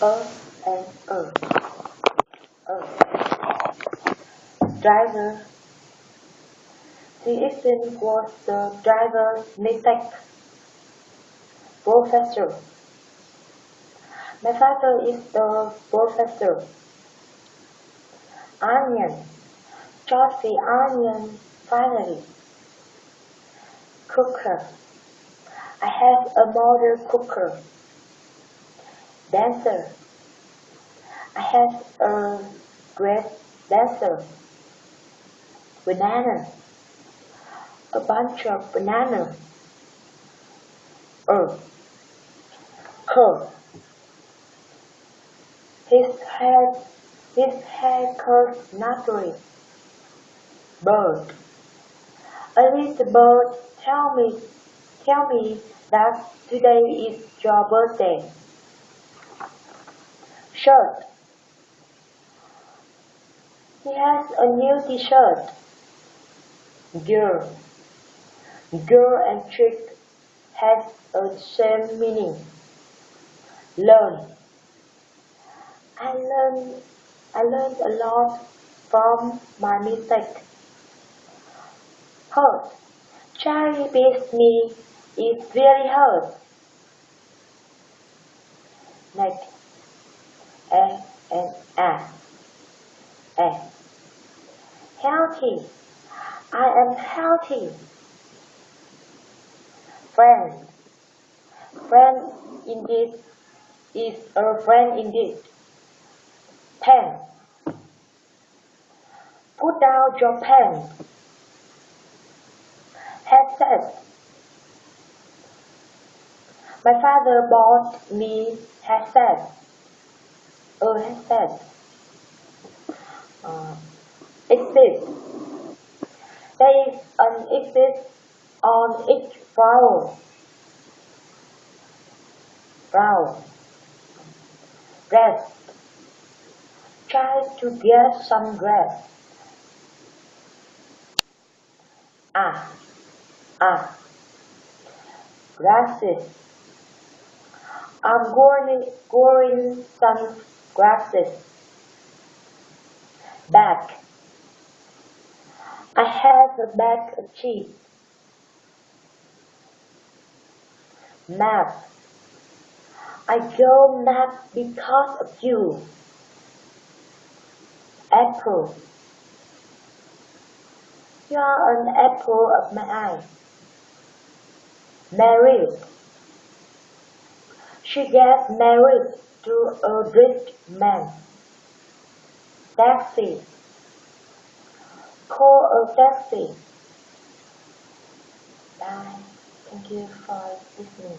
and driver. The Ibsen was the driver's mistake. Professor. My father is the professor. Onion. Just the onion finally. Cooker. I have a model cooker. Dancer. I have a great dancer. Banana. A bunch of bananas. Curl. His hair curls naturally. Bird. A little bird, tell me that today is your birthday. Shirt. He has a new t-shirt. Girl. Girl and chick has a same meaning. Learn. I learned a lot from my mistake. Hurt. Charlie beats me. It's very hurt. Neck. A and A. Healthy. I am healthy. Friend. Friend indeed is a friend indeed. Pen. Put down your pen. Headset. My father bought me headset. A headset. Exit. There is an exit on each flower. Rest. Try to get some rest. Glasses. I'm growing some glasses. Back. I have a bag of cheese. Map. I go map because of you. Apple. You are an apple of my eye. Married. She gets married to a rich man. Taxi. Call a taxi. Bye. Thank you for listening.